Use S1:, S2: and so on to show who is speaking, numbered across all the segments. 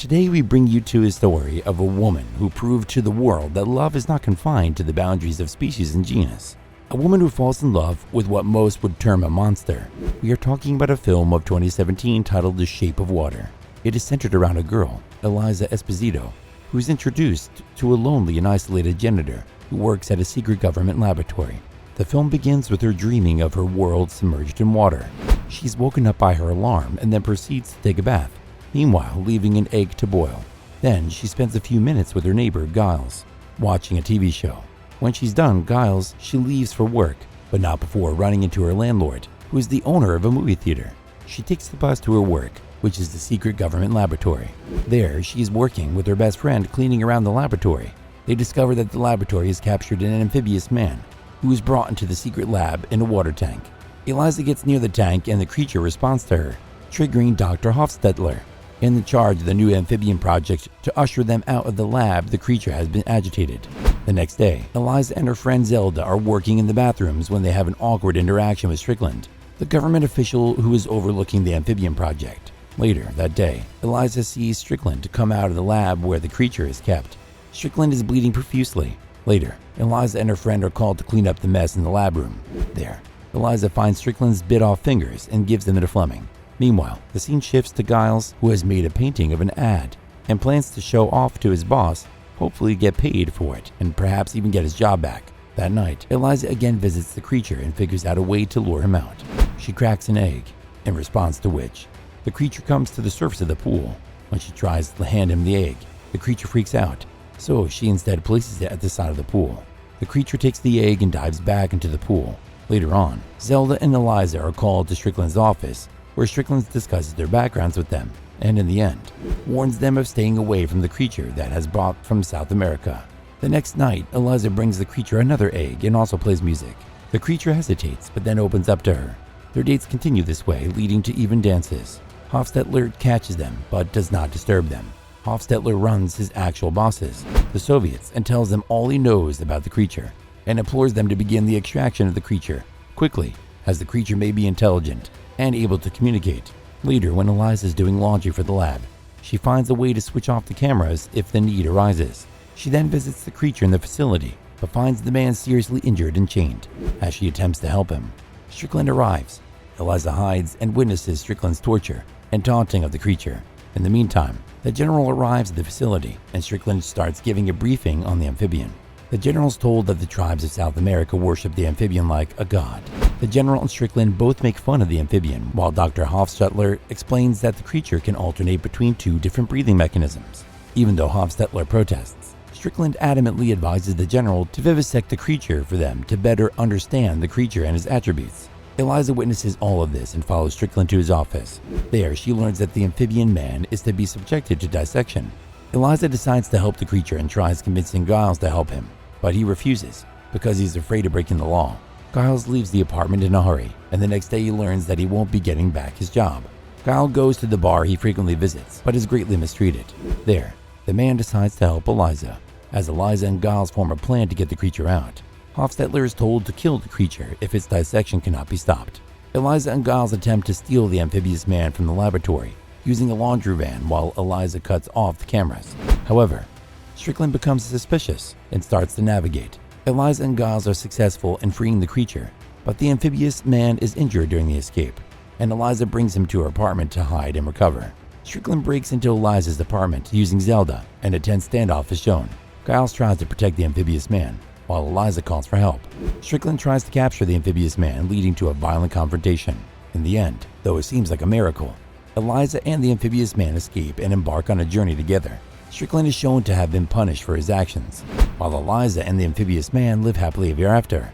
S1: Today we bring you to a story of a woman who proved to the world that love is not confined to the boundaries of species and genus. A woman who falls in love with what most would term a monster. We are talking about a film of 2017 titled The Shape of Water. It is centered around a girl, Eliza Esposito, who is introduced to a lonely and isolated janitor who works at a secret government laboratory. The film begins with her dreaming of her world submerged in water. She's woken up by her alarm and then proceeds to take a bath, meanwhile leaving an egg to boil. Then she spends a few minutes with her neighbor, Giles, watching a TV show. When she's done, she leaves for work, but not before running into her landlord, who is the owner of a movie theater. She takes the bus to her work, which is the secret government laboratory. There, she is working with her best friend cleaning around the laboratory. They discover that the laboratory has captured an amphibious man, who is brought into the secret lab in a water tank. Eliza gets near the tank and the creature responds to her, triggering Dr. Hofstetler, in charge of the new amphibian project. To usher them out of the lab, the creature has been agitated. The next day, Eliza and her friend Zelda are working in the bathrooms when they have an awkward interaction with Strickland, the government official who is overlooking the amphibian project. Later that day, Eliza sees Strickland come out of the lab where the creature is kept. Strickland is bleeding profusely. Later, Eliza and her friend are called to clean up the mess in the lab room. There, Eliza finds Strickland's bit-off fingers and gives them to Fleming. Meanwhile, the scene shifts to Giles, who has made a painting of an ad and plans to show off to his boss, hopefully get paid for it and perhaps even get his job back. That night, Eliza again visits the creature and figures out a way to lure him out. She cracks an egg, in response to which, the creature comes to the surface of the pool. When she tries to hand him the egg, the creature freaks out, so she instead places it at the side of the pool. The creature takes the egg and dives back into the pool. Later on, Zelda and Eliza are called to Strickland's office, where Strickland discusses their backgrounds with them, and in the end, warns them of staying away from the creature that has brought from South America. The next night, Eliza brings the creature another egg and also plays music. The creature hesitates, but then opens up to her. Their dates continue this way, leading to even dances. Hofstetler catches them, but does not disturb them. Hofstetler runs his actual bosses, the Soviets, and tells them all he knows about the creature, and implores them to begin the extraction of the creature quickly, as the creature may be intelligent and able to communicate. Later, when Eliza is doing laundry for the lab, she finds a way to switch off the cameras if the need arises. She then visits the creature in the facility, but finds the man seriously injured and chained. As she attempts to help him, Strickland arrives. Eliza hides and witnesses Strickland's torture and taunting of the creature. In the meantime, the general arrives at the facility, and Strickland starts giving a briefing on the amphibian. The general is told that the tribes of South America worship the amphibian like a god. The general and Strickland both make fun of the amphibian, while Dr. Hofstetler explains that the creature can alternate between two different breathing mechanisms. Even though Hofstetler protests, Strickland adamantly advises the general to vivisect the creature for them to better understand the creature and his attributes. Eliza witnesses all of this and follows Strickland to his office. There, she learns that the amphibian man is to be subjected to dissection. Eliza decides to help the creature and tries convincing Giles to help him, but he refuses because he's afraid of breaking the law. Giles leaves the apartment in a hurry, and the next day he learns that he won't be getting back his job. Giles goes to the bar he frequently visits, but is greatly mistreated. There, the man decides to help Eliza, as Eliza and Giles form a plan to get the creature out. Hofstetler is told to kill the creature if its dissection cannot be stopped. Eliza and Giles attempt to steal the amphibious man from the laboratory, using a laundry van while Eliza cuts off the cameras. However, Strickland becomes suspicious and starts to navigate. Eliza and Giles are successful in freeing the creature, but the amphibious man is injured during the escape, and Eliza brings him to her apartment to hide and recover. Strickland breaks into Eliza's apartment using Zelda, and a tense standoff is shown. Giles tries to protect the amphibious man, while Eliza calls for help. Strickland tries to capture the amphibious man, leading to a violent confrontation. In the end, though it seems like a miracle, Eliza and the amphibious man escape and embark on a journey together. Strickland is shown to have been punished for his actions, while Eliza and the amphibious man live happily ever after.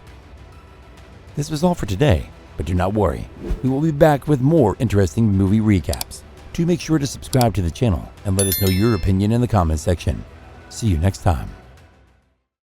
S1: This was all for today, but do not worry, we will be back with more interesting movie recaps. Do make sure to subscribe to the channel and let us know your opinion in the comments section. See you next time.